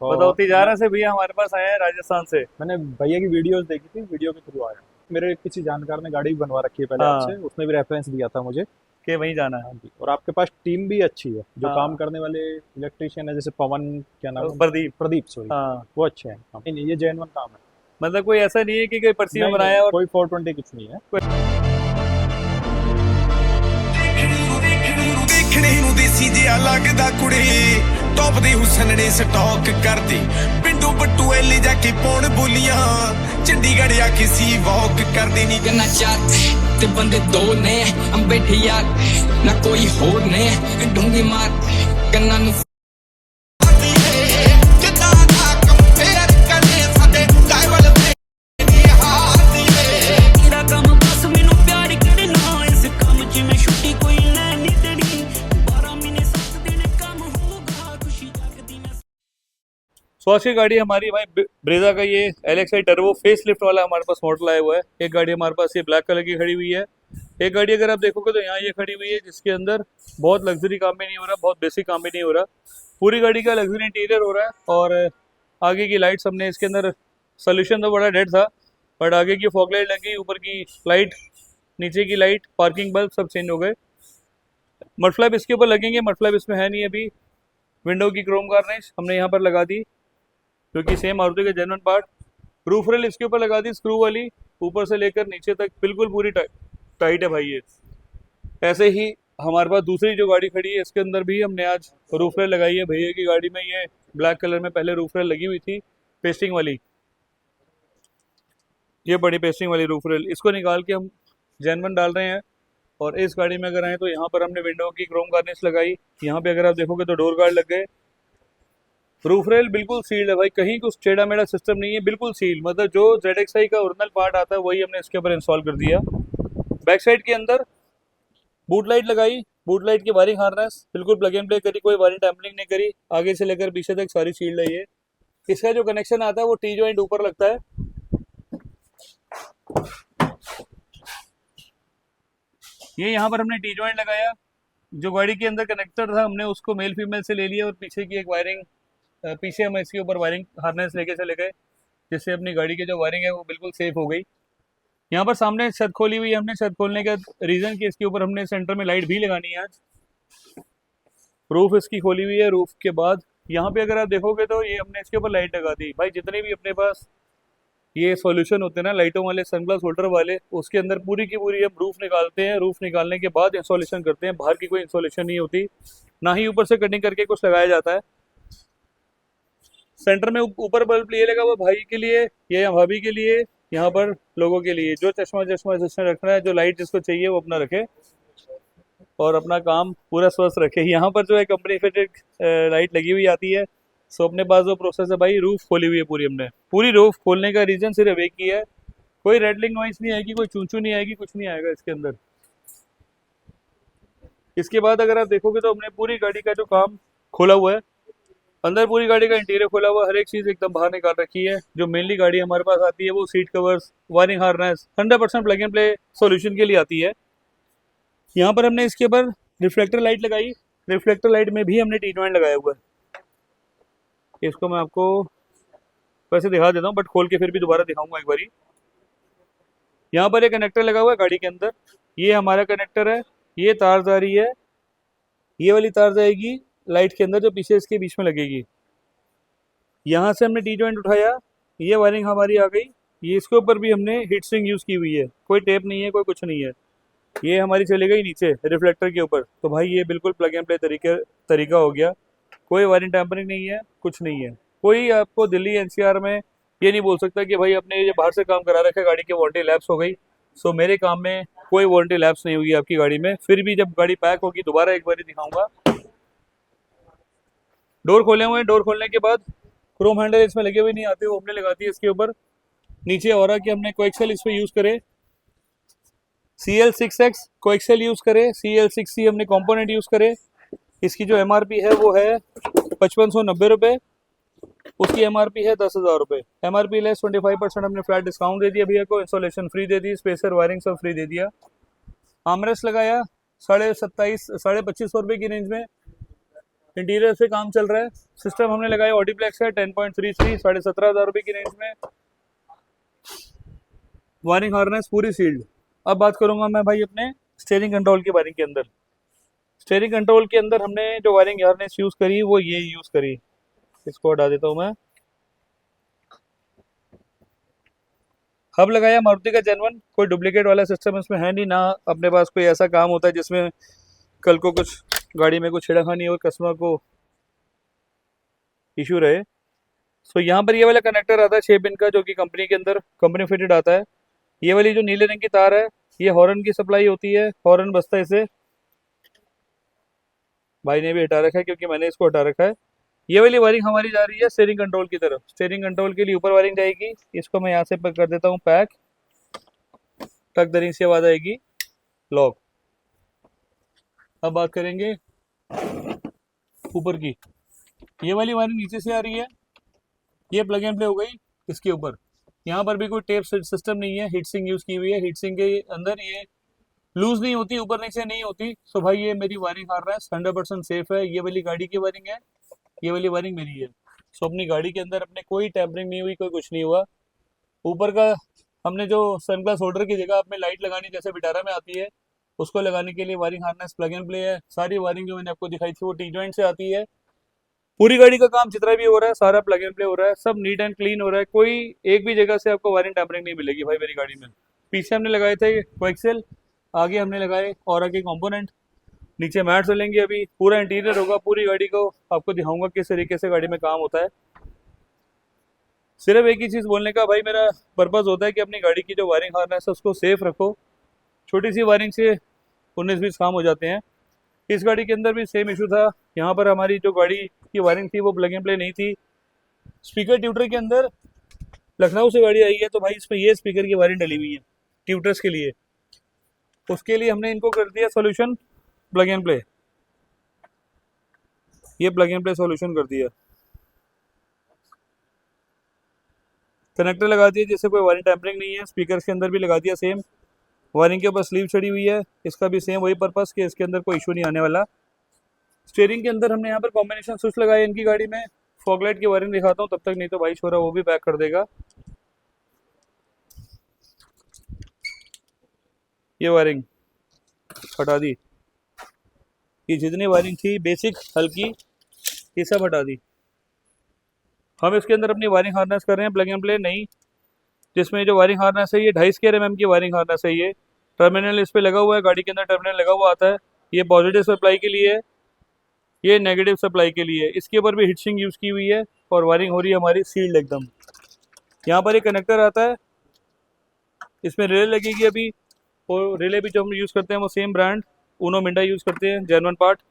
बदौती जा रहा से भैया हमारे पास आए हैं राजस्थान से। मैंने भैया की वीडियोस देखी थी, वीडियो के थ्रू आया। मेरे किसी जानकार ने गाड़ी भी बनवा रखी है पहले हाँ आपसे, उसने भी रेफरेंस दिया था मुझे। कि वहीं जाना हाँ जी, और आपके पास टीम भी अच्छी है, जो है। काम करने वाले इलेक्ट्रिशियन है, जैसे पवन, क्या नाम है, प्रदीप। प्रदीप, सॉरी, हाँ वो अच्छे हैं। हाँ, नहीं नहीं, ये जेन्युइन काम है। मतलब कोई ऐसा नहीं है कि कोई पर्ची में नहीं नहीं, बनाया और कोई 420 कुछ नहीं है। ਦੇਖਣੇ ਨੂੰ ਦੇਸੀ ਜਿਹਾ ਲੱਗਦਾ ਕੁੜੇ ਟੌਪ ਦੇ ਹੁਸਨ ਨੇ ਸਟਾਕ ਕਰਦੀ ਪਿੰਡੋਂ ਬਟੂਏ ਲੈ ਜਾ ਕੇ ਪੌਣ ਬੋਲੀਆਂ ਚੰਡੀਗੜ੍ਹ ਆ ਕੇ ਸੀ ਵਾਕ ਕਰਦੇ ਨਹੀਂ ਗੰਨਾ ਚਾਤ ਤੇ ਬੰਦੇ ਦੋ ਨੇ ਅੰਬੇਠੀ ਯਾਰ ਨਾ ਕੋਈ ਹੋਰ ਨੇ ਢੂੰਗੀ ਮਾਰ ਕੰਨਾਂ ਨੂੰ ਕਿੱਦਾਂ ਦਾ ਕੰਪੇਅਰ ਕਰਨੇ ਸਾਡੇ ਡਾਈਵਲ ਨਹੀਂ ਹਾਰਦੀ ਤੇਰਾ ਕੰਮ ਬਸ ਮੈਨੂੰ ਪਿਆਰ ਕਰਨਾ ਇਸ ਕੰਮ 'ਚ ਮੈਂ ਛੁੱਟੀ ਕੋਈ ਲੈ ਨਹੀਂ ਦੇਣੀ 12 ਮਹੀਨੇ 7 ਦਿਨ ਕੰਮ ਹੋਊਗਾ ਖੁਸ਼ੀ ਜਗਦੀ ਮੈਂ। स्वराज की गाड़ी हमारी भाई ब्रेजा का ये LXi टर्बो फेस लिफ्ट वाला हमारे पास मॉडल आया हुआ है। एक गाड़ी हमारे पास ये ब्लैक कलर की खड़ी हुई है। एक गाड़ी अगर आप देखोगे तो यहाँ ये खड़ी हुई है, जिसके अंदर बहुत लग्जरी काम भी नहीं हो रहा, बहुत बेसिक काम भी नहीं हो रहा। पूरी गाड़ी का लग्जरी इंटीरियर हो रहा है और आगे की लाइट्स हमने इसके अंदर सोल्यूशन तो बड़ा डेड था, बट आगे की फॉग लाइट लगी, ऊपर की लाइट, नीचे की लाइट, पार्किंग बल्ब सब चेंज हो गए। मडफ्लैप इसके ऊपर लगेंगे, मडफ्लैप इसमें है नहीं अभी। विंडो की क्रोम गार्निश हमने यहाँ पर लगा दी, जो कि सेम मारुति का जेन्युइन पार्ट। रूफ रेल इसके ऊपर लगा दी स्क्रू वाली, ऊपर से लेकर नीचे तक बिल्कुल पूरी टाइट है भाई ये। ऐसे ही हमारे पास दूसरी जो गाड़ी खड़ी है, इसके अंदर भी हमने आज रूफ रेल लगाई है। भैया की गाड़ी में ये ब्लैक कलर में पहले रूफ रेल लगी हुई थी, पेस्टिंग वाली, ये बड़ी पेस्टिंग वाली रूफ रेल, इसको निकाल के हम जेन्युइन डाल रहे हैं। और इस गाड़ी में अगर आए तो यहाँ पर हमने विंडो की क्रोम गार्निश लगाई। यहाँ पे अगर आप देखोगे तो डोर गार्ड लग गए। रूफ रेल बिल्कुल सील्ड है भाई, कहीं कुछ टेढ़ा मेढ़ा सिस्टम नहीं है, बिल्कुल सील। मतलब जो ZXi का ओरिजिनल पार्ट आता है वही हमने इसके ऊपर इंस्टॉल कर दिया। बैक साइड के अंदर बूट लाइट लगाई, बूट लाइट की वायरिंग हार्नेस बिल्कुल प्लग एंड प्ले करी, कोई वायरिंग टैम्परिंग नहीं करी। आगे से लेकर पीछे तक सारी सील्ड है ये। इसका जो कनेक्शन आता है वो टी जॉइंट ऊपर लगता है। ये यहाँ पर हमने टी जॉइंट लगाया। जो गाड़ी के अंदर कनेक्टर था हमने उसको मेल फीमेल से ले लिया और पीछे की एक वायरिंग, पीछे हम इसके ऊपर वायरिंग हार्नेस लेके चले गए, जिससे अपनी गाड़ी की जो वायरिंग है वो बिल्कुल सेफ हो गई। यहाँ पर सामने छत खोली हुई है हमने। छत खोलने का रीज़न कि इसके ऊपर हमने सेंटर में लाइट भी लगानी है आज। रूफ इसकी खोली हुई है। रूफ के बाद यहाँ पे अगर आप देखोगे तो ये हमने इसके ऊपर लाइट लगा दी भाई। जितने भी अपने पास ये सॉल्यूशन होते हैं ना लाइटों वाले, सनग्लास होल्डर वाले, उसके अंदर पूरी की पूरी हम रूफ निकालते हैं। रूफ निकालने के बाद इंस्टॉलेशन करते हैं, बाहर की कोई इंस्टॉलेशन नहीं होती, ना ही ऊपर से कटिंग करके कुछ लगाया जाता है। सेंटर में ऊपर बल्ब ये लगा हुआ भाई के लिए, ये भाभी के लिए, यहाँ पर लोगों के लिए। जो चश्मा चश्मा जिसने रखना है, जो लाइट जिसको चाहिए वो अपना रखे और अपना काम पूरा स्वस्थ रखे। यहाँ पर जो है कंपनी फिटेड लाइट लगी हुई आती है। सो अपने पास जो प्रोसेस है भाई, रूफ खोली हुई है पूरी हमने। पूरी रूफ खोलने का रीज़न सिर्फ एक ही है, कोई रेडलिंग नॉइस नहीं आएगी, कोई चूंचू नहीं आएगी, कुछ नहीं आएगा इसके अंदर। इसके बाद अगर आप देखोगे तो हमने पूरी गाड़ी का जो काम खोला हुआ है, अंदर पूरी गाड़ी का इंटीरियर खोला हुआ, हर एक चीज़ एकदम बाहर निकाल रखी है। जो मेनली गाड़ी हमारे पास आती है वो seat covers, wiring harness 100% plug and play solution के लिए आती है। यहाँ पर हमने इसके ऊपर रिफ्लेक्टर लाइट लगाई। रिफ्लेक्टर लाइट में भी हमने टी जॉइंट लगाया हुआ है। इसको मैं आपको वैसे दिखा देता हूँ, बट खोल के फिर भी दोबारा दिखाऊंगा एक बारी। यहाँ पर एक कनेक्टर लगा हुआ है गाड़ी के अंदर, ये हमारा कनेक्टर है। ये तार जा रही है, ये वाली तार जाएगी लाइट के अंदर जो पीछे इसके बीच में लगेगी। यहाँ से हमने टी जॉइंट उठाया, ये वायरिंग हमारी आ गई। ये इसके ऊपर भी हमने हीट सिंक यूज़ की हुई है, कोई टेप नहीं है, कोई कुछ नहीं है। ये हमारी चली गई नीचे रिफ्लेक्टर के ऊपर। तो भाई ये बिल्कुल प्लग एंड प्ले तरीका हो गया, कोई वायरिंग टैम्परिंग नहीं है, कुछ नहीं है। कोई आपको दिल्ली NCR में ये नहीं बोल सकता कि भाई अपने ये बाहर से काम करा रखा है, गाड़ी की वारंटी लैप्स हो गई। सो मेरे काम में कोई वारंटी लैप्स नहीं होगी आपकी गाड़ी में। फिर भी जब गाड़ी पैक होगी दोबारा एक बार दिखाऊंगा। डोर खोले हुए हैं, डोर खोलने के बाद क्रोम हैंडल इसमें लगे हुए नहीं आते, वो हमने लगा दिए इसके ऊपर। नीचे हो रहा कि हमने कोएक्सेल इस पर यूज़ करे, CL6X कोएक्सेल यूज़ करे, CL6C हमने कंपोनेंट यूज़ करे। इसकी जो MRP है वो है 5590 रुपये, उसकी MRP है 10,000 रुपये। MRP लेस 25% हमने फ्लैट डिस्काउंट दे दिया भैया को, इंस्टॉलेशन फ्री दे दी, स्पेसर वायरिंग सब फ्री दे दिया। आर्मरेस्ट लगाया 25,500 रुपये की रेंज में। इंटीरियर से काम चल रहा है। सिस्टम हमने लगाया ऑडीप्लेक्स है 10.33, 17,500 रुपये की रेंज में। वायरिंग हार्नेस पूरी सील्ड। अब बात करूंगा मैं भाई अपने स्टीयरिंग कंट्रोल की वायरिंग के अंदर। स्टीयरिंग कंट्रोल के अंदर हमने जो वायरिंग हार्नेस यूज़ करी वो ये यूज़ करी। इसको हटा देता हूँ मैं। हब लगाया मारुति का जेन्युइन, कोई डुप्लीकेट वाला सिस्टम इसमें है नहीं। ना अपने पास कोई ऐसा काम होता है जिसमें कल को कुछ गाड़ी में कुछ छेड़खानी हो, कस्टमर को इशू रहे। सो यहाँ पर ये वाला कनेक्टर आता है 6 पिन का, जो कि कंपनी के अंदर कंपनी फिटेड आता है। ये वाली जो नीले रंग की तार है ये हॉर्न की सप्लाई होती है, हॉर्न बजता है इसे। भाई ने भी हटा रखा है क्योंकि मैंने इसको हटा रखा है। ये वाली वायरिंग हमारी जा रही है स्टीयरिंग कंट्रोल की तरफ। स्टीयरिंग कंट्रोल के लिए ऊपर वायरिंग जाएगी। इसको मैं यहाँ से कर देता हूँ पैक। टक दरिंग से आवाज आएगी लॉक। अब बात करेंगे ऊपर की। ये वाली वायरिंग नीचे से आ रही है, ये प्लग एंड प्ले हो गई इसके ऊपर। यहाँ पर भी कोई टेप सिस्टम नहीं है, हीट सिंक यूज़ की हुई है। हीट सिंक के अंदर ये लूज नहीं होती, ऊपर नीचे नहीं होती। सो भाई ये मेरी वायरिंग हार्नेस 100% सेफ है। ये वाली गाड़ी की वायरिंग है, ये वाली वायरिंग मेरी है। सो अपनी गाड़ी के अंदर अपने कोई टैम्परिंग नहीं हुई, कोई कुछ नहीं हुआ। ऊपर का हमने जो सनग्लास होल्डर की जगह अपने लाइट लगानी जैसे विटारा में आती है, उसको लगाने के लिए wiring harness plug and play है। सारी वायरिंग जो मैंने आपको दिखाई थी वो टी जॉइंट से आती है। पूरी गाड़ी का काम जितना भी हो रहा है सारा प्लग एंड प्ले हो रहा है, सब नीट एंड क्लीन हो रहा है। कोई एक भी जगह से आपको वायरिंग टैम्परिंग नहीं मिलेगी भाई मेरी गाड़ी में। पीछे हमने लगाए थे कोएक्सियल, आगे हमने लगाए ऑरा के कंपोनेंट, नीचे मैट चलेंगे। अभी पूरा इंटीरियर होगा, पूरी गाड़ी को आपको दिखाऊंगा किस तरीके से गाड़ी में काम होता है। सिर्फ एक ही चीज़ बोलने का भाई मेरा पर्पज़ होता है कि अपनी गाड़ी की जो वायरिंग हार्नेस है उसको सेफ रखो। छोटी सी वायरिंग से 19-20 काम हो जाते हैं। इस गाड़ी के अंदर भी सेम इशू था। यहाँ पर हमारी जो गाड़ी की वायरिंग थी वो प्लग एंड प्ले नहीं थी। स्पीकर ट्यूटर के अंदर लखनऊ से गाड़ी आई है तो भाई इसमें ये स्पीकर की वायरिंग डली हुई है ट्यूटर्स के लिए। उसके लिए हमने इनको कर दिया सॉल्यूशन प्लग एंड प्ले। ये प्लग एंड प्ले सॉल्यूशन कर दिया। कनेक्टर लगा दिए जिससे कोई वायरिंग टैम्परिंग नहीं है। स्पीकर के अंदर भी लगा दिया सेम। वायरिंग के ऊपर स्लीव चढ़ी हुई है, इसका भी सेम वही पर्पस कि इसके अंदर कोई इशू नहीं आने वाला। स्टीयरिंग के अंदर हमने यहाँ पर कॉम्बिनेशन स्विच लगाए इनकी गाड़ी में। फॉगलाइट की वायरिंग दिखाता हूँ तब तक, नहीं तो भाई छोरा वो भी पैक कर देगा। ये वायरिंग हटा दी, ये जितनी वायरिंग थी बेसिक हल्की ये सब हटा दी। हम इसके अंदर अपनी वायरिंग हार्नेस कर रहे हैं प्लग एंड प्ले नहीं, जिसमें जो वायरिंग हार्नेस है ये 2.5 स्क्वायर mm की वायरिंग हार्नेस है। ये टर्मिनल इस पर लगा हुआ है, गाड़ी के अंदर टर्मिनल लगा हुआ आता है। ये पॉजिटिव सप्लाई के लिए है, ये नेगेटिव सप्लाई के लिए। इसके ऊपर भी हीटसिंक यूज़ की हुई है और वायरिंग हो रही है हमारी सील्ड एकदम। यहाँ पर एक कनेक्टर आता है, इसमें रिले लगेगी अभी। और रिले भी जो हम यूज़ करते हैं वो same brand Uno Minda use करते हैं, जेन्युइन पार्ट।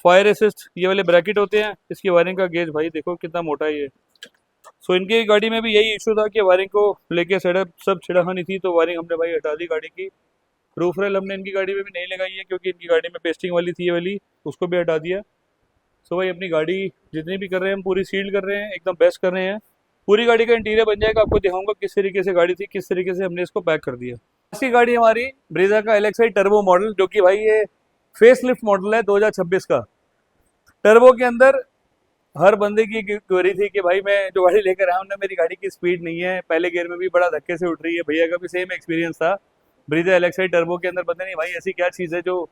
फायर असिस्ट ये वाले ब्रैकेट होते हैं। इसकी वायरिंग का गेज भाई देखो कितना मोटा है ये। सो इनकी गाड़ी में भी यही इशू था कि वायरिंग को लेके सेटअप सब छिड़खानी थी, तो वायरिंग हमने भाई हटा दी गाड़ी की। रूफ रेल हमने इनकी गाड़ी में भी नहीं लगाई है क्योंकि इनकी गाड़ी में पेस्टिंग वाली थी ये वाली, उसको भी हटा दिया। सो भाई अपनी गाड़ी जितनी भी कर रहे हैं हम पूरी सील्ड कर रहे हैं, एकदम बेस्ट कर रहे हैं। पूरी गाड़ी का इंटीरियर बन जाएगा, आपको दिखाऊंगा किस तरीके से गाड़ी थी, किस तरीके से हमने इसको पैक कर दिया। इसकी गाड़ी हमारी ब्रेजा का LXi टर्बो मॉडल, जो कि भाई ये फेस लिफ्ट मॉडल है 2026 का। टर्बो के अंदर हर बंदे की क्वेरी थी कि भाई मैं जो गाड़ी लेकर आया हूँ ना, मेरी गाड़ी की स्पीड नहीं है, पहले गियर में भी बड़ा धक्के से उठ रही है। भैया का भी सेम एक्सपीरियंस था ब्रीजा LXi टर्बो के अंदर। पता नहीं भाई ऐसी क्या चीज़ है जो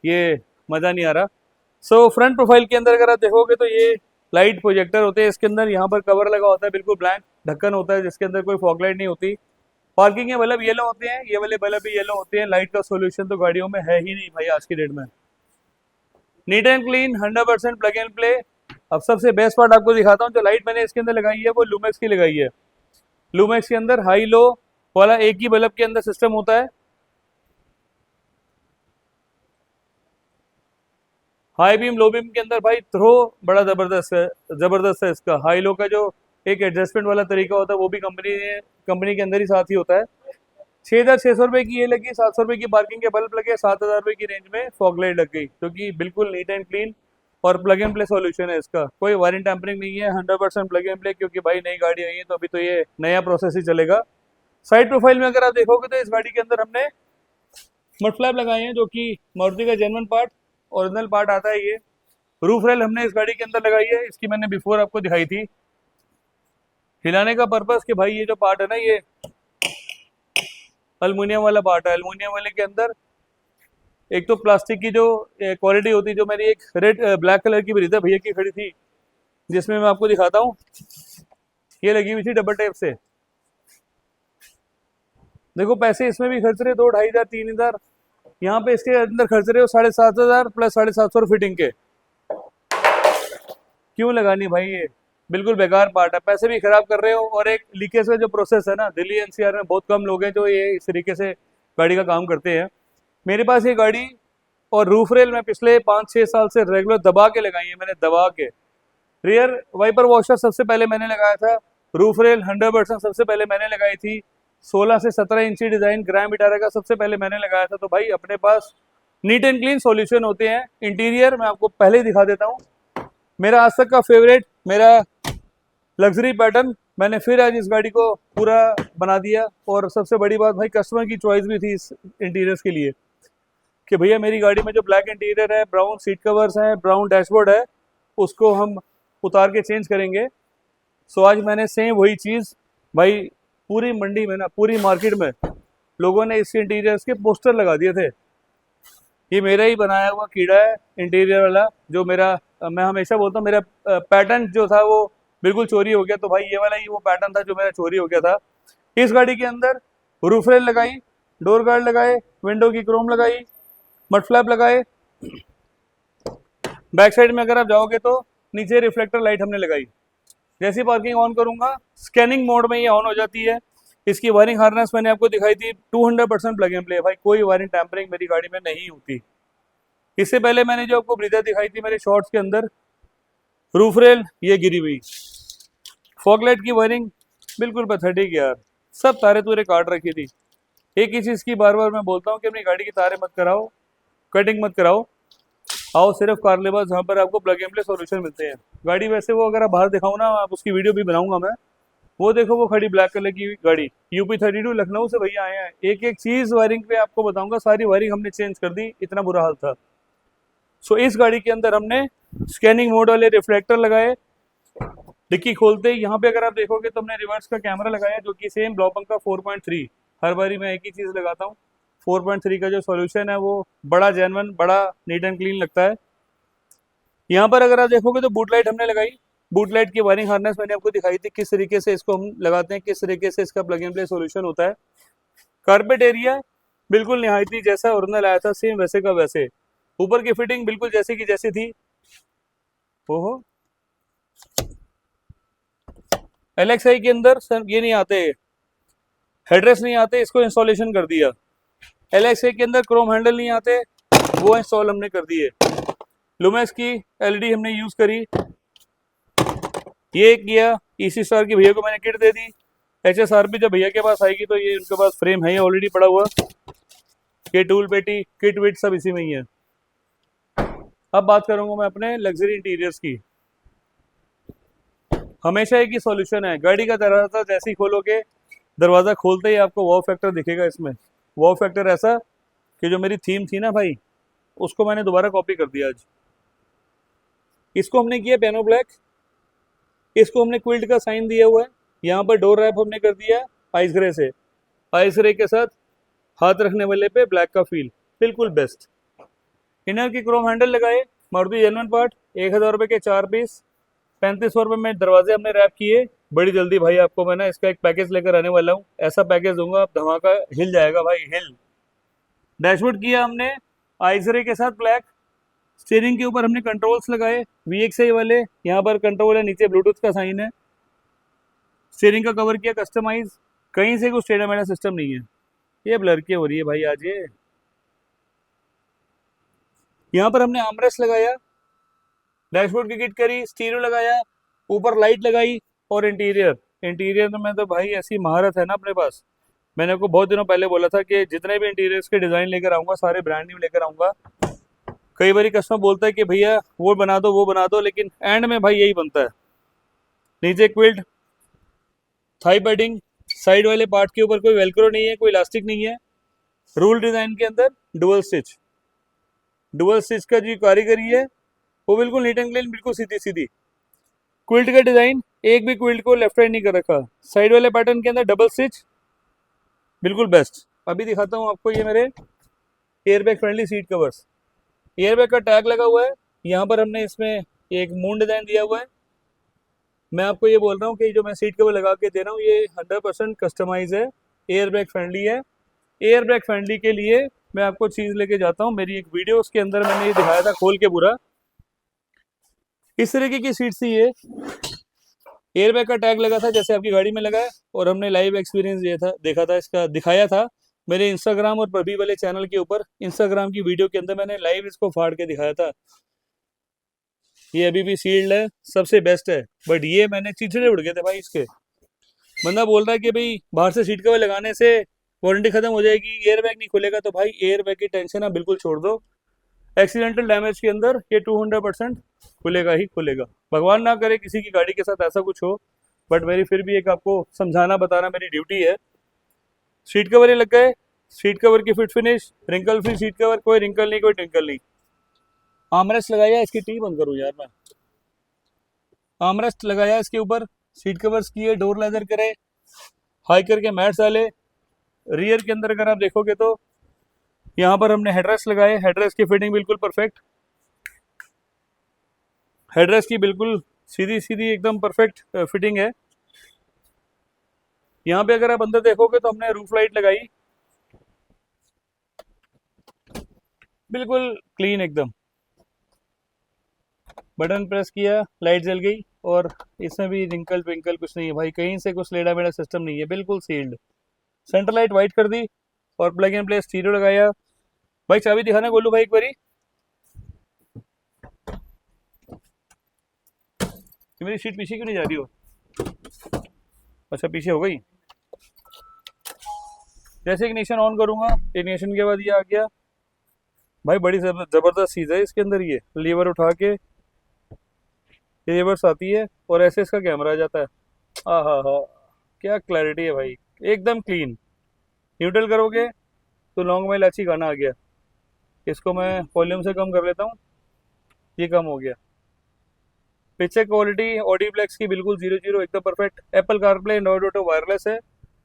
ये मज़ा नहीं आ रहा। सो फ्रंट प्रोफाइल के अंदर अगर आप देखोगे तो ये लाइट प्रोजेक्टर होते हैं। इसके अंदर यहाँ पर कवर लगा होता है, बिल्कुल ब्लैंक ढक्कन होता है जिसके अंदर कोई फॉग लाइट नहीं होती। पार्किंग के बल्ब येलो होते हैं, ये वाले बल्ब भी येलो होते हैं। लाइट का सोल्यूशन तो गाड़ियों में है ही नहीं भाई आज की डेट में। Neat and clean 100% plug and play. अब सबसे बेस्ट पार्ट आपको दिखाता हूँ, जो लाइट मैंने इसके अंदर लगाई है वो लूमेक्स की लगाई है। लूमेक्स के अंदर हाई लो वाला एक ही बल्ब के अंदर सिस्टम होता है। हाई बीम लो बीम के अंदर भाई थ्रो बड़ा जबरदस्त है इसका। हाई लो का जो एक एडजस्टमेंट वाला तरीका होता है वो भी कंपनी के अंदर ही साथ ही होता है। 6,600 रुपये की ये लगी, 700 रुपये की पार्किंग के बल्ब लगे, 7,000 रुपये की रेंज में फॉग लाइट लग गई, जो कि बिल्कुल नीट एंड क्लीन और प्लग एंड प्ले सॉल्यूशन है इसका। कोई वायरिंग टैम्परिंग नहीं है, 100% प्लग एंड प्ले, क्योंकि भाई नई गाड़ी आई है तो अभी तो ये नया प्रोसेस ही चलेगा। साइड प्रोफाइल में अगर आप देखोगे तो इस गाड़ी के अंदर हमने मड फ्लैप लगाए हैं, जो कि मारुति का जेन्युइन पार्ट। ओरिजिनल पार्ट आता है ये। रूफ रेल हमने इस गाड़ी के अंदर लगाई है, इसकी मैंने बिफोर आपको दिखाई थी। हिलाने का पर्पस कि भाई ये जो पार्ट है ना, ये अल्मुनियम वाला पार्ट है। अल्मुनियम वाले के अंदर एक तो प्लास्टिक की जो क्वालिटी होती है, जो मेरी एक रेड ब्लैक कलर की ब्रीजा भैया की खड़ी थी, जिसमें मैं आपको दिखाता हूँ, ये लगी हुई थी डबल टेप से। देखो पैसे इसमें भी खर्च रहे 2-2,500 3,000, यहाँ पे इसके अंदर खर्च रहे हो 7,500 प्लस 750 फिटिंग के। क्यों लगानी भाई, ये बिल्कुल बेकार पार्ट है, पैसे भी खराब कर रहे हो। और एक लीकेज का जो प्रोसेस है ना, दिल्ली एनसीआर में बहुत कम लोग हैं जो ये इस तरीके से गाड़ी का काम करते हैं। मेरे पास ये गाड़ी और रूफ रेल में पिछले 5-6 साल से रेगुलर दबा के लगाई है मैंने, दबा के। रियर वाइपर वॉशर सबसे पहले मैंने लगाया था, रूफ रेल 100% सबसे पहले मैंने लगाई थी। 16 से 17 इंची डिजाइन ग्रैंड विटारा का सबसे पहले मैंने लगाया था। तो भाई अपने पास नीट एंड क्लीन सॉल्यूशन होते हैं। इंटीरियर मैं आपको पहले ही दिखा देता हूँ। मेरा आज तक का फेवरेट, मेरा लग्जरी पैटर्न, मैंने फिर आज इस गाड़ी को पूरा बना दिया। और सबसे बड़ी बात भाई, कस्टमर की चॉइस भी थी इस इंटीरियर्स के लिए कि भैया मेरी गाड़ी में जो ब्लैक इंटीरियर है, ब्राउन सीट कवर्स हैं, ब्राउन डैशबोर्ड है, उसको हम उतार के चेंज करेंगे। सो आज मैंने सेम वही चीज़ भाई, पूरी मंडी में ना, पूरी मार्केट में लोगों ने इस इंटीरियर्स के पोस्टर लगा दिए थे। ये मेरा ही बनाया हुआ कीड़ा है इंटीरियर वाला, जो मेरा, मैं हमेशा बोलता हूँ मेरा पैटर्न जो था वो बिल्कुल चोरी हो गया। तो भाई ये वाला ही वो पैटर्न था जो मेरा चोरी हो गया था। इस गाड़ी के अंदर रूफ रेल लगाई, डोर गार्ड लगाए, विंडो की क्रोम लगाई, मड फ्लैप लगाए। बैक साइड में अगर आप जाओगे तो नीचे रिफ्लेक्टर लाइट हमने लगाई। जैसी पार्किंग ऑन करूंगा, स्कैनिंग मोड में ये ऑन हो जाती है। इसकी वायरिंग हार्नेस मैंने आपको दिखाई थी, 200% प्लग एंड प्ले। भाई कोई वायरिंग टैंपरिंग मेरी गाड़ी में नहीं होती। इससे पहले मैंने जो आपको ब्रीजा दिखाई थी मेरे शॉर्ट्स के अंदर, रूफ रेल ये गिरी हुई, फॉगलाइट की वायरिंग बिल्कुल पैथेटिक यार, सब तारे तूरे काट रखी थी। एक ही चीज़ की बार बार मैं बोलता हूँ कि अपनी गाड़ी की तारे मत कराओ, कटिंग मत कराओ, आओ सिर्फ कार लेबा जहाँ पर आपको प्लग एंड प्ले सॉल्यूशन मिलते हैं। गाड़ी वैसे वो अगर आप बाहर दिखाऊँ ना, आप उसकी वीडियो भी बनाऊंगा मैं, वो देखो वो खड़ी ब्लैक कलर की गाड़ी, UP32 लखनऊ से भैया आए हैं। एक एक चीज़ वायरिंग पे आपको बताऊंगा, सारी वायरिंग हमने चेंज कर दी, इतना बुरा हाल था। सो इस गाड़ी के अंदर हमने स्कैनिंग मोड वाले रिफ्लेक्टर लगाए। डिक्की खोलते ही यहाँ पे अगर आप देखोगे तो हमने रिवर्स का कैमरा लगाया, जो कि सेम ब्लॉपंग का 4.3। हर बारी मैं एक ही चीज़ लगाता हूँ, 4.3 का जो सॉल्यूशन है वो बड़ा जेन्युइन, बड़ा नीट एंड क्लीन लगता है। यहाँ पर अगर आप देखोगे तो बूट लाइट हमने लगाई। बूट लाइट की वायरिंग हार्नेस मैंने आपको दिखाई थी, किस तरीके से इसको हम लगाते हैं, किस तरीके से इसका प्लग एंड प्ले सॉल्यूशन होता है। कारपेट एरिया बिल्कुल निहायती जैसा ओरिजिनल आया था, सेम वैसे का वैसे। ऊपर की फिटिंग बिल्कुल जैसी की जैसी थी। ओहो, LXi के अंदर सर ये नहीं आते, हेडरेस्ट नहीं आते, इसको इंस्टॉलेशन कर दिया। LXi के अंदर क्रोम हैंडल नहीं आते, वो इंस्टॉल हमने कर दिए। लुमेक्स की LED हमने यूज करी। ये किया, EC स्टार की भैया को मैंने किट दे दी। HSRP जब भैया के पास आएगी तो ये उनके पास फ्रेम है ऑलरेडी पड़ा हुआ। ये टूल पेटी, किट विट सब इसी में ही है। अब बात करूंगा मैं अपने लग्जरी इंटीरियर्स की। हमेशा एक ही सॉल्यूशन है, गाड़ी का दरवाजा जैसे ही खोलोगे, दरवाज़ा खोलते ही आपको वॉव फैक्टर दिखेगा। इसमें वॉव फैक्टर ऐसा कि जो मेरी थीम थी ना भाई, उसको मैंने दोबारा कॉपी कर दिया आज। इसको हमने किया पियानो ब्लैक, इसको हमने क्विल्ट का साइन दिया हुआ है। यहाँ पर डोर रैप हमने कर दिया आइस ग्रे से, आइस ग्रे के साथ हाथ रखने वाले पे ब्लैक का फील बिल्कुल बेस्ट। इनर की क्रोम हैंडल लगाए, मारुति जेन्युइन पार्ट, 1000 रुपये के 4 पीस, 3500 रुपये में दरवाजे हमने रैप किए। बड़ी जल्दी भाई आपको मैं ना इसका एक पैकेज लेकर आने वाला हूँ, ऐसा पैकेज दूंगा आप धमाका हिल जाएगा भाई, हिल। डैशबोर्ड किया हमने आइसरे के साथ ब्लैक। स्टीयरिंग के ऊपर हमने कंट्रोल्स लगाए VXI वाले, यहाँ पर कंट्रोल है, नीचे ब्लूटूथ का साइन है। स्टीयरिंग का कवर किया कस्टमाइज, कहीं से कुछ टेढ़ा मेढ़ा सिस्टम नहीं है। ये ब्लर की हो रही है भाई आज ये। यहाँ पर हमने आर्मरेस्ट लगाया, डैशबोर्ड की किट करी, स्टीरियो लगाया, ऊपर लाइट लगाई। और इंटीरियर में तो भाई ऐसी महारत है ना अपने पास। मैंने आपको बहुत दिनों पहले बोला था कि जितने भी इंटीरियर्स के डिज़ाइन लेकर आऊँगा सारे ब्रांड न्यू लेकर आऊँगा। कई बार कस्टमर बोलता है कि भैया वो बना दो, लेकिन एंड में भाई यही बनता है। नीचे क्विल्ट, थाई पैडिंग, साइड वाले पार्ट के ऊपर कोई वेलक्रो नहीं है, कोई इलास्टिक नहीं है। रूल डिज़ाइन के अंदर डुअल स्टिच, डुअल स्टिच का जो कारीगरी है वो बिल्कुल नीट एंड क्लीन, बिल्कुल सीधी सीधी। क्विल्ट का डिजाइन, एक भी क्विल्ट को लेफ्ट राइट नहीं कर रखा। साइड वाले पैटर्न के अंदर डबल स्टिच, बिल्कुल बेस्ट। अभी दिखाता हूँ आपको ये मेरे airbag friendly seat covers. Airbag का टैग लगा हुआ है, यहाँ पर हमने इसमें एक मून डिजाइन दिया हुआ है। मैं आपको ये बोल रहा हूँ कि जो मैं सीट कवर लगा के दे रहा हूँ ये 100% कस्टमाइज है, एयरबैग फ्रेंडली है। एयरबैग फ्रेंडली के लिए मैं आपको चीज़ लेके जाता हूँ, मेरी एक वीडियो उसके अंदर मैंने ये दिखाया था खोल के पूरा। इस तरीके की सीट थी ये, एयरबैग का टैग लगा था जैसे आपकी गाड़ी में लगा है, और हमने लाइव एक्सपीरियंस देखा था इसका, दिखाया था मेरे इंस्टाग्राम और प्रभी वाले चैनल के ऊपर। इंस्टाग्राम की वीडियो के अंदर मैंने लाइव इसको फाड़ के दिखाया था। ये अभी भी सील्ड है, सबसे बेस्ट है। बट ये मैंने चिड़चिड़े उड़ गए थे भाई इसके। बंदा बोल रहा है कि भाई बाहर से सीट कवर लगाने से वारंटी खत्म हो जाएगी, एयरबैग नहीं खुलेगा। तो भाई एयरबैग की टेंशन आप बिल्कुल छोड़ दो, एक्सीडेंटल डैमेज के अंदर ये 200% खुलेगा ही खुलेगा। भगवान ना करे किसी की गाड़ी के साथ ऐसा कुछ हो, बट मेरी फिर भी एक आपको समझाना बताना मेरी ड्यूटी है। सीट कवर ये लग गए, सीट कवर की fit finish, wrinkle free seat cover, कोई रिंकल नहीं, कोई ट्विंकल नहीं। आर्मरेस्ट लगाया, इसकी टी बंद करूँ यार मैं। आर्मरेस्ट लगाया इसके ऊपर, सीट कवर्स किए, डोर लेदर करे, हाइकर के मैट्स डाले। रियर के अंदर अगर आप देखोगे तो यहाँ पर हमने हेडरेस्ट लगाए, हेडरेस्ट की फिटिंग बिल्कुल परफेक्ट, हेडरेस्ट की बिल्कुल सीधी सीधी एकदम परफेक्ट फिटिंग है। यहाँ पे अगर आप अंदर देखोगे तो हमने रूफ लाइट लगाई, बिल्कुल क्लीन एकदम। बटन प्रेस किया, लाइट जल गई, और इसमें भी रिंकल ट्विंकल कुछ नहीं है भाई, कहीं से कुछ लेड़ा मेड़ा सिस्टम नहीं है, बिल्कुल सील्ड। सेंटर लाइट वाइट कर दी और प्लग एंड प्ले स्टीरियो लगाया। भाई चाबी दिखाना गोलू भाई एक बारी। मेरी सीट पीछे क्यों नहीं जा रही हो? अच्छा पीछे हो गई। जैसे इग्निशन ऑन करूंगा, इग्निशन के बाद ये आ गया भाई, बड़ी जबरदस्त चीज है इसके अंदर। ये लीवर उठा के ये रिवर्स आती है और ऐसे इसका कैमरा आ जाता है। आहा हा, क्या क्लैरिटी है भाई, एकदम क्लीन। न्यूट्रल करोगे तो लॉन्ग में इलायची गाना आ गया। इसको मैं वॉल्यूम से कम कर लेता हूँ, ये कम हो गया। पिक्चर क्वालिटी ऑडिप्लेक्स की बिल्कुल 00 एकदम perfect. Apple CarPlay, Android auto wireless है।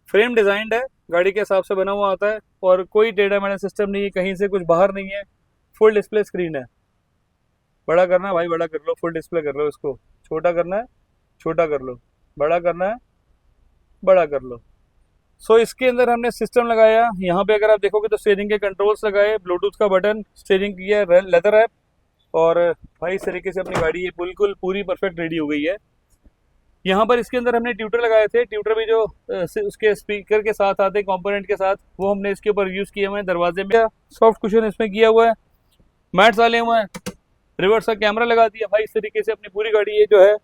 फ्रेम डिजाइंड है, गाड़ी के हिसाब से बना हुआ आता है, और कोई टेढ़ा मेढ़ा सिस्टम नहीं है, कहीं से कुछ बाहर नहीं है। फुल डिस्प्ले स्क्रीन है। बड़ा करना है भाई बड़ा कर लो, फुल डिस्प्ले कर लो इसको। छोटा करना है छोटा कर लो, बड़ा करना है बड़ा कर लो। सो इसके अंदर हमने सिस्टम लगाया। यहाँ पे अगर आप देखोगे तो स्टीयरिंग के कंट्रोल्स लगाए, ब्लूटूथ का बटन, स्टीयरिंग की है लेदर ऐप, और भाई इस तरीके से अपनी गाड़ी ये बिल्कुल पूरी परफेक्ट रेडी हो गई है। यहाँ पर इसके अंदर हमने ट्यूटर लगाए थे, ट्यूटर भी जो उसके स्पीकर के साथ आते कंपोनेंट के साथ, वो हमने इसके ऊपर यूज किए हुए हैं। दरवाजे में सॉफ्ट कुशन इसमें किया हुआ है, मैट्स डाले हुए हैं, रिवर्स का कैमरा लगा दिया। भाई इस तरीके से अपनी पूरी गाड़ी ये जो है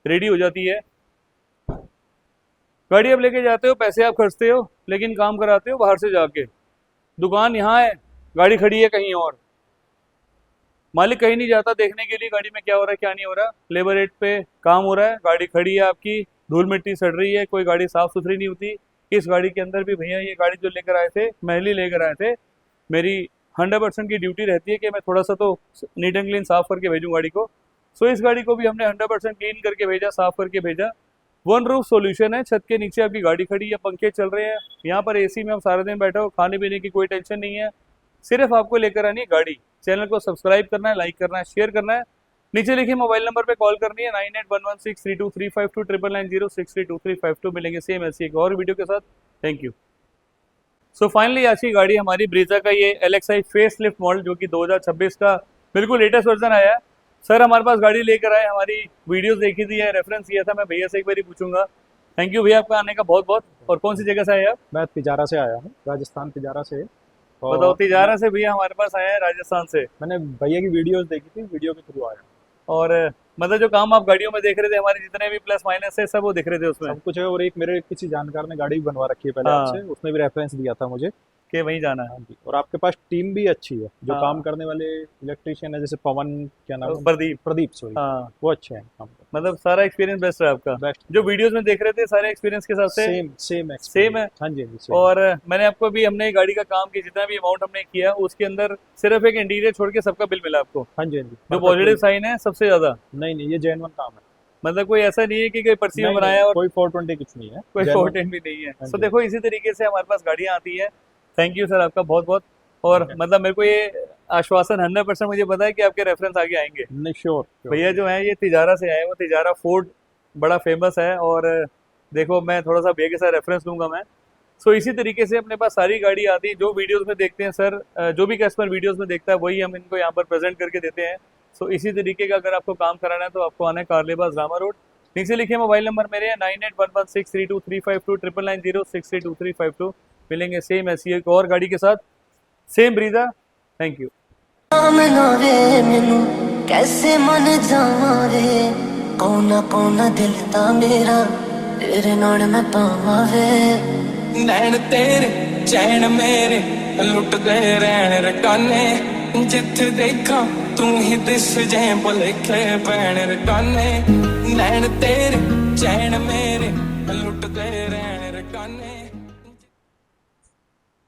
रेडी हो जाती है। गाड़ी आप लेके जाते हो, पैसे आप खर्चते हो, लेकिन काम कराते हो बाहर से जाके। दुकान यहाँ है, गाड़ी खड़ी है कहीं और, मालिक कहीं नहीं जाता देखने के लिए गाड़ी में क्या हो रहा है क्या नहीं हो रहा। लेबर रेट पे काम हो रहा है, गाड़ी खड़ी है आपकी, धूल मिट्टी सड़ रही है, कोई गाड़ी साफ सुथरी नहीं होती। इस गाड़ी के अंदर भी भैया ये गाड़ी जो लेकर आए थे, महली लेकर आए थे, मेरी 100% की ड्यूटी रहती है कि मैं थोड़ा सा तो नीट एंड क्लीन साफ करके भेजूँ गाड़ी को। सो इस गाड़ी को भी हमने 100% क्लीन करके भेजा, साफ करके भेजा। वन रूफ सॉल्यूशन है, छत के नीचे आपकी गाड़ी खड़ी है, पंखे चल रहे हैं, यहाँ पर एसी में हम सारा दिन बैठे हो, खाने पीने की कोई टेंशन नहीं है। सिर्फ आपको लेकर आनी है गाड़ी। चैनल को सब्सक्राइब करना है, लाइक करना है, शेयर करना है। नीचे लिखे मोबाइल नंबर पे कॉल करनी है 9811632352 99063235 मिलेंगे सेम ऐसी एक और वीडियो के साथ। Thank you. सो फाइनली आज की गाड़ी हमारी ब्रीजा का ये LXi फेस लिफ्ट मॉडल, जो कि 2026 का बिल्कुल लेटेस्ट वर्जन आया है। सर हमारे पास गाड़ी लेकर आए, हमारी वीडियोस देखी थी, रेफरेंस किया था, मैं भैया से एक बार पूछूंगा। थैंक यू भैया आपका आने का बहुत बहुत। और कौन सी जगह से आए आप? मैं तिजारा से आया हूँ, राजस्थान तिजारा से। और बताओ, तिजारा से भैया हमारे पास आए हैं, राजस्थान से। मैंने भैया की वीडियोस देखी थी, वीडियो के थ्रू आया। और मतलब जो काम आप गाड़ियों में देख रहे थे, हमारे जितने भी प्लस माइनस है सब वो दिख रहे थे उसमें। सब कुछ है, और एक मेरे किसी जानकार ने गाड़ी भी बनवा रखी है पहले हाँ। आपसे, उसने भी रेफरेंस दिया था मुझे। कि वहीं जाना है। हाँ जी, और आपके पास टीम भी अच्छी है, जो हाँ। काम करने वाले इलेक्ट्रिशियन है, जैसे पवन, क्या नाम है, प्रदीप, प्रदीप, सॉरी, हाँ, वो अच्छे हैं काम करने मतलब सारा एक्सपीरियंस बेस्ट है आपका। बेस्ट। जो वीडियोस में देख रहे थे सारे एक्सपीरियंस के हिसाब से सेम सेम है। हाँ जी, हाँ जी, same। और मैंने आपको भी, हमने गाड़ी का काम किया, जितना भी अमाउंट हमने किया उसके अंदर सिर्फ एक इंटीरियर छोड़ के सबका बिल मिला आपको। हाँ जी, हाँ जी, जो perfect पॉजिटिव कोई- साइन है सबसे ज्यादा, नहीं नहीं, ये जेन्युइन काम है। मतलब कोई ऐसा नहीं है कि कोई पर्ची में नहीं, बनाया नहीं, और कोई 420 कुछ नहीं है, कोई genuine। फोर्टेन भी नहीं है। हाँ तो जी। देखो इसी तरीके से हमारे पास गाड़ियां आती है। थैंक यू सर आपका बहुत बहुत। और मतलब मेरे को ये आश्वासन 100% मुझे पता है कि आपके रेफरेंस आगे आएंगे। नहीं, श्योर। भैया जो है ये तिजारा से आए, वो तिजारा फोर्ड बड़ा फेमस है। और देखो मैं थोड़ा सा भैया के साथ रेफरेंस लूंगा मैं। सो इसी तरीके से अपने पास सारी गाड़ी आती है, जो वीडियोस में देखते हैं सर, जो भी कस्टमर वीडियोस में देखता है वही हम इनको यहाँ पर प्रेजेंट करके देते हैं। सो इसी तरीके का अगर आपको काम कराना है तो आपको आना है कारलेबाज रामा रोड। नीचे लिखिए मोबाइल नंबर मेरे हैं 9811632352 9990632352। मिलेंगे सेम ऐसी एक और गाड़ी के साथ, सेम ब्रीजा। Thank you. ना वे मैनू कैसे मन जावा वे, कोना कोना दिल ता मेरा तेरे नाल मैं पावा वे। नैन तेरे चैन मेरे लुटदे रहन रकाने, जिथे देखा तू ही दिस जे भुलेखे पैण रकाने। नैन तेरे चैन मेरे लुटदे रहन रकाने।